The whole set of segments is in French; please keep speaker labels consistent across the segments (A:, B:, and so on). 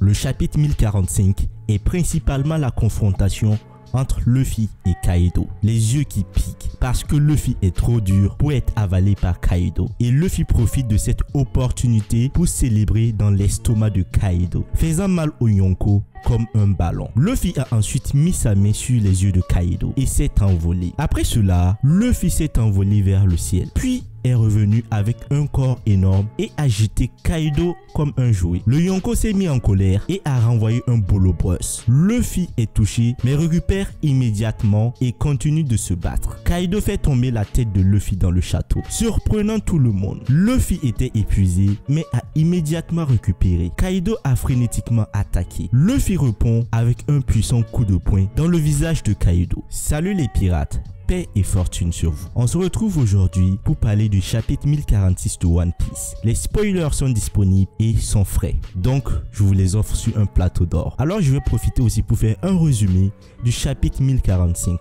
A: Le chapitre 1045 est principalement la confrontation entre Luffy et Kaido. Les yeux qui piquent parce que Luffy est trop dur pour être avalé par Kaido. Et Luffy profite de cette opportunité pour célébrer dans l'estomac de Kaido, faisant mal au Yonko comme un ballon. Luffy a ensuite mis sa main sur les yeux de Kaido et s'est envolé. Après cela, Luffy s'est envolé vers le ciel. Puis est revenu avec un corps énorme et a jeté Kaido comme un jouet. Le Yonko s'est mis en colère et a renvoyé un Bolobros. Luffy est touché mais récupère immédiatement et continue de se battre. Kaido fait tomber la tête de Luffy dans le château, surprenant tout le monde. Luffy était épuisé mais a immédiatement récupéré. Kaido a frénétiquement attaqué. Luffy répond avec un puissant coup de poing dans le visage de Kaido. Salut les pirates, paix et fortune sur vous. On se retrouve aujourd'hui pour parler du chapitre 1046 de One Piece. Les spoilers sont disponibles et sont frais, donc je vous les offre sur un plateau d'or. Alors je vais profiter aussi pour faire un résumé du chapitre 1045.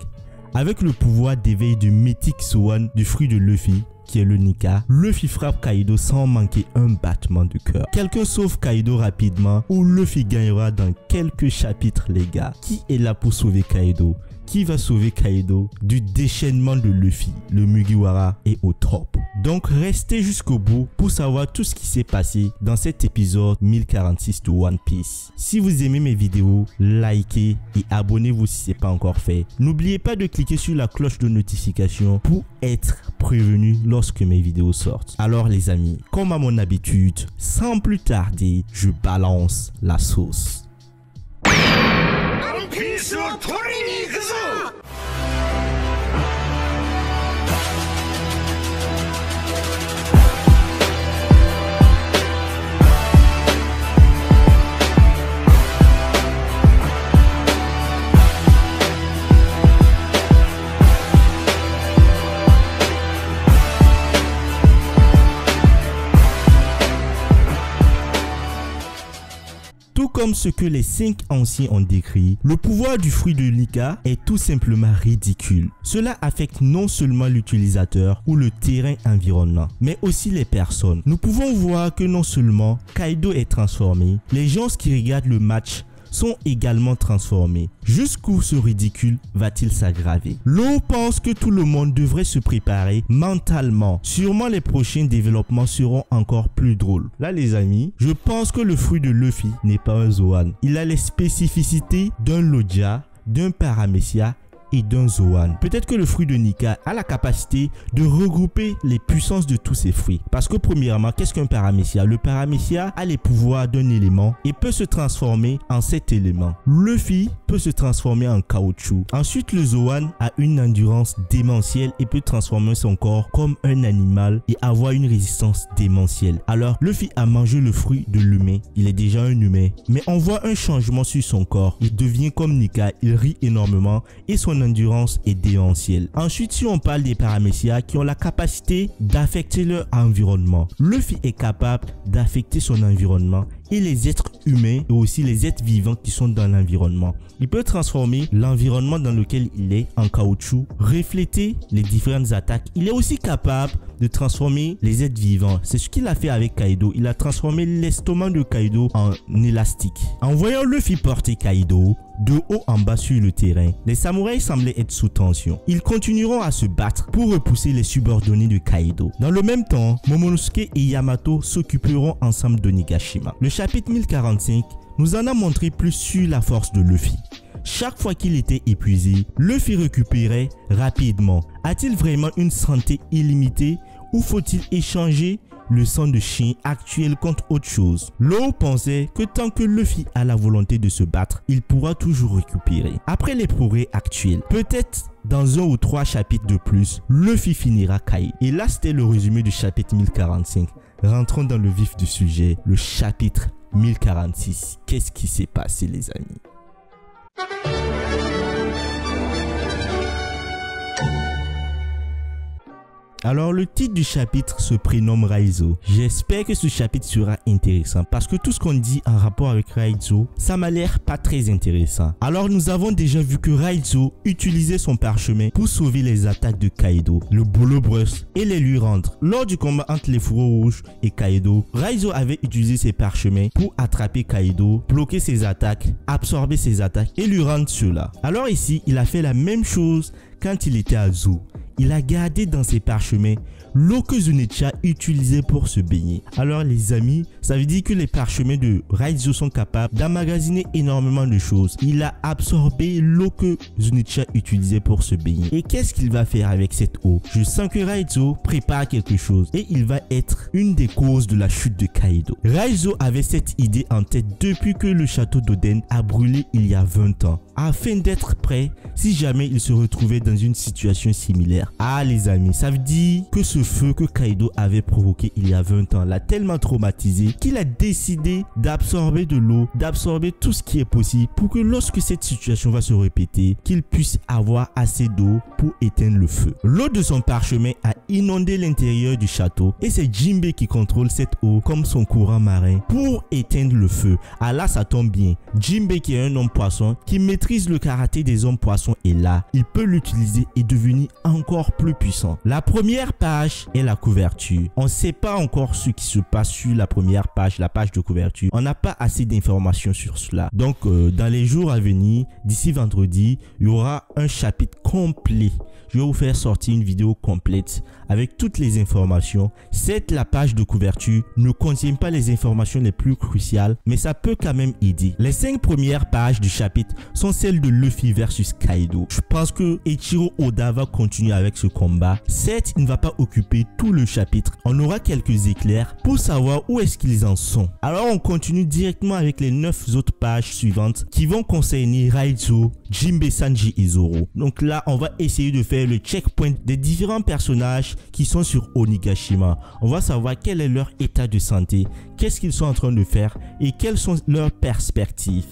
A: Avec le pouvoir d'éveil du mythique Swan du fruit de Luffy, qui est le Nika, Luffy frappe Kaido sans manquer un battement de cœur. Quelqu'un sauve Kaido rapidement ou Luffy gagnera dans quelques chapitres les gars. Qui est là pour sauver Kaido? Qui va sauver Kaido du déchaînement de Luffy? Le Mugiwara est au top. Donc restez jusqu'au bout pour savoir tout ce qui s'est passé dans cet épisode 1046 de One Piece. Si vous aimez mes vidéos, likez et abonnez-vous si ce n'est pas encore fait. N'oubliez pas de cliquer sur la cloche de notification pour être prévenu lorsque mes vidéos sortent. Alors les amis, comme à mon habitude, sans plus tarder, je balance la sauce. Tout comme ce que les 5 anciens ont décrit, le pouvoir du fruit de Nika est tout simplement ridicule. Cela affecte non seulement l'utilisateur ou le terrain environnant, mais aussi les personnes. Nous pouvons voir que non seulement Kaido est transformé, les gens qui regardent le match sont également transformés. Jusqu'où ce ridicule va-t-il s'aggraver? L'eau pense que tout le monde devrait se préparer mentalement. Sûrement les prochains développements seront encore plus drôles. Là les amis, je pense que le fruit de Luffy n'est pas un Zoan. Il a les spécificités d'un Loggia, d'un Paramecia et d'un Zoan. Peut-être que le fruit de Nika a la capacité de regrouper les puissances de tous ces fruits. Parce que premièrement, qu'est-ce qu'un Paramecia? Le Paramecia a les pouvoirs d'un élément et peut se transformer en cet élément. Luffy peut se transformer en caoutchouc. Ensuite, le Zoan a une endurance démentielle et peut transformer son corps comme un animal et avoir une résistance démentielle. Alors, Luffy a mangé le fruit de l'humain. Il est déjà un humain. Mais on voit un changement sur son corps. Il devient comme Nika. Il rit énormément et son endurance est démentielle. Ensuite, si on parle des Paramecia qui ont la capacité d'affecter leur environnement, Luffy est capable d'affecter son environnement et les êtres humains et aussi les êtres vivants qui sont dans l'environnement. Il peut transformer l'environnement dans lequel il est en caoutchouc, refléter les différentes attaques. Il est aussi capable de transformer les êtres vivants. C'est ce qu'il a fait avec Kaido. Il a transformé l'estomac de Kaido en élastique. En voyant Luffy porter Kaido de haut en bas sur le terrain, les samouraïs semblaient être sous tension. Ils continueront à se battre pour repousser les subordonnés de Kaido. Dans le même temps, Momonosuke et Yamato s'occuperont ensemble d'Onigashima. Le chapitre 1045 nous en a montré plus sur la force de Luffy. Chaque fois qu'il était épuisé, Luffy récupérait rapidement. A-t-il vraiment une santé illimitée ou faut-il échanger le sang de chien actuel contre autre chose? Law pensait que tant que Luffy a la volonté de se battre, il pourra toujours récupérer. Après les progrès actuels, peut-être dans 1 ou 3 chapitres de plus, Luffy finira Kaido. Et là, c'était le résumé du chapitre 1045. Rentrons dans le vif du sujet, le chapitre 1046. Qu'est-ce qui s'est passé les amis? Alors le titre du chapitre se prénomme Raizo. J'espère que ce chapitre sera intéressant parce que tout ce qu'on dit en rapport avec Raizo, ça m'a l'air pas très intéressant. Alors nous avons déjà vu que Raizo utilisait son parchemin pour sauver les attaques de Kaido, le Bolo Burst et les lui rendre. Lors du combat entre les fourreaux rouges et Kaido, Raizo avait utilisé ses parchemins pour attraper Kaido, bloquer ses attaques, absorber ses attaques et lui rendre cela. Alors ici, il a fait la même chose quand il était à Zou. Il a gardé dans ses parchemins l'eau que Zunichat utilisait pour se baigner. Alors les amis, ça veut dire que les parchemins de Raizo sont capables d'emmagasiner énormément de choses. Il a absorbé l'eau que Zunichat utilisait pour se baigner. Et qu'est-ce qu'il va faire avec cette eau? Je sens que Raizo prépare quelque chose et il va être une des causes de la chute de Kaido. Raizo avait cette idée en tête depuis que le château d'Oden a brûlé il y a 20 ans, afin d'être prêt si jamais il se retrouvait dans une situation similaire. Ah les amis, ça veut dire que ce feu que Kaido avait provoqué il y a 20 ans l'a tellement traumatisé qu'il a décidé d'absorber de l'eau, d'absorber tout ce qui est possible pour que lorsque cette situation va se répéter, qu'il puisse avoir assez d'eau pour éteindre le feu. L'eau de son parchemin a inondé l'intérieur du château et c'est Jinbe qui contrôle cette eau comme son courant marin pour éteindre le feu. Ah là ça tombe bien, Jinbe qui est un homme poisson qui maîtrise le karaté des hommes poissons est là. Il peut l'utiliser et devenir encore plus puissant. La première page est la couverture. On ne sait pas encore ce qui se passe sur la première page, la page de couverture. On n'a pas assez d'informations sur cela. Donc dans les jours à venir, d'ici vendredi, il y aura un chapitre complet. Je vais vous faire sortir une vidéo complète avec toutes les informations. Certes, la page de couverture ne contient pas les informations les plus cruciales, mais ça peut quand même aider. Les 5 premières pages du chapitre sont celles de Luffy versus Kaido. Je pense que Eiichiro Oda va continuer avec ce combat. Certes, il ne va pas occuper tout le chapitre. On aura quelques éclairs pour savoir où est-ce qu'ils en sont. Alors, on continue directement avec les 9 autres pages suivantes qui vont concerner Raizo, Jinbe, Sanji et Zoro. Donc là, on va essayer de faire le checkpoint des différents personnages qui sont sur Onigashima. On va savoir quel est leur état de santé, qu'est-ce qu'ils sont en train de faire et quelles sont leurs perspectives.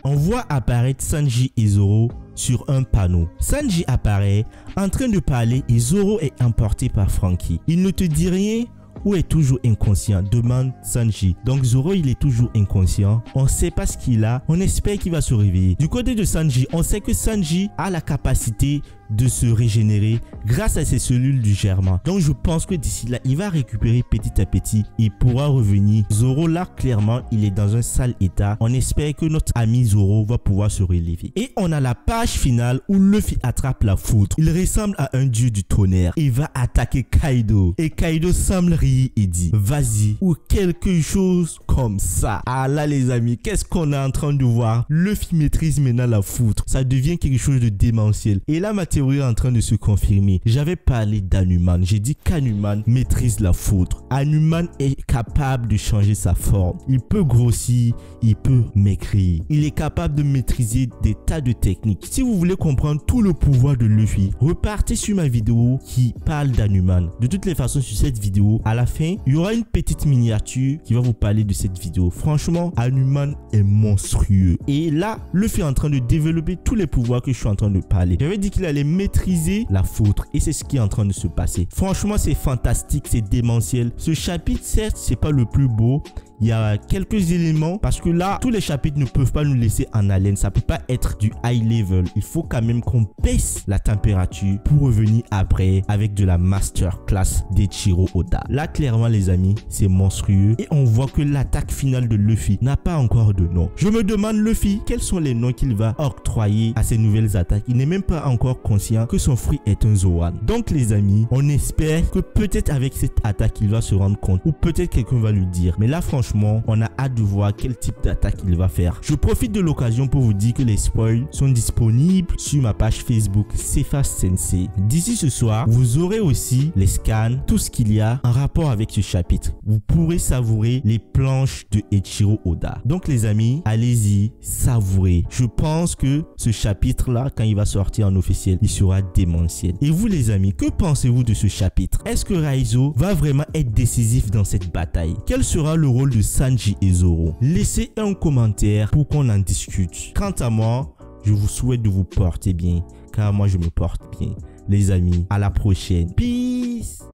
A: On voit apparaître Sanji et Zoro sur un panneau. Sanji apparaît en train de parler et Zoro est emporté par Franky. Il ne te dit rien ou est toujours inconscient? Demande Sanji. Donc Zoro il est toujours inconscient. On ne sait pas ce qu'il a. On espère qu'il va se réveiller. Du côté de Sanji, on sait que Sanji a la capacité de se régénérer grâce à ses cellules du germain. Donc je pense que d'ici là, il va récupérer petit à petit. Il pourra revenir. Zoro là, clairement, il est dans un sale état. On espère que notre ami Zoro va pouvoir se relever. Et on a la page finale où Luffy attrape la foudre. Il ressemble à un dieu du tonnerre. Il va attaquer Kaido. Et Kaido semble rire et dit vas-y, ou quelque chose comme ça. Ah là les amis, qu'est-ce qu'on est en train de voir? Luffy maîtrise maintenant la foudre. Ça devient quelque chose de démentiel. Et là ma théorie est en train de se confirmer. J'avais parlé d'Hanuman. J'ai dit qu'Hanuman maîtrise la foudre. Hanuman est capable de changer sa forme. Il peut grossir, il peut maigrir. Il est capable de maîtriser des tas de techniques. Si vous voulez comprendre tout le pouvoir de Luffy, repartez sur ma vidéo qui parle d'Hanuman. De toutes les façons, sur cette vidéo, à la fin, il y aura une petite miniature qui va vous parler de cette vidéo. Franchement, Hanuman est monstrueux. Et là, Luffy est en train de développer tous les pouvoirs que je suis en train de parler. J'avais dit qu'il allait maîtriser la foudre et c'est ce qui est en train de se passer. Franchement, c'est fantastique, c'est démentiel. Ce chapitre, certes, c'est pas le plus beau. Il y a quelques éléments parce que là, tous les chapitres ne peuvent pas nous laisser en haleine. Ça peut pas être du high level. Il faut quand même qu'on baisse la température pour revenir après avec de la masterclass d'Eiichiro Oda. Là, clairement, les amis, c'est monstrueux. Et on voit que l'attaque finale de Luffy n'a pas encore de nom. Je me demande, Luffy, quels sont les noms qu'il va octroyer à ces nouvelles attaques? Il n'est même pas encore conscient que son fruit est un Zoan. Donc, les amis, on espère que peut-être avec cette attaque, il va se rendre compte. Ou peut-être quelqu'un va lui dire. Mais là, franchement, on a hâte de voir quel type d'attaque il va faire. Je profite de l'occasion pour vous dire que les spoils sont disponibles sur ma page Facebook Cephas Sensei. D'ici ce soir, vous aurez aussi les scans, tout ce qu'il y a en rapport avec ce chapitre. Vous pourrez savourer les planches de Eiichiro Oda. Donc les amis, allez-y, savourez. Je pense que ce chapitre-là, quand il va sortir en officiel, il sera démentiel. Et vous les amis, que pensez-vous de ce chapitre? Est-ce que Raizo va vraiment être décisif dans cette bataille? Quel sera le rôle de Sanji et Zoro? Laissez un commentaire pour qu'on en discute. Quant à moi, je vous souhaite de vous porter bien, car moi je me porte bien. Les amis, à la prochaine. Peace.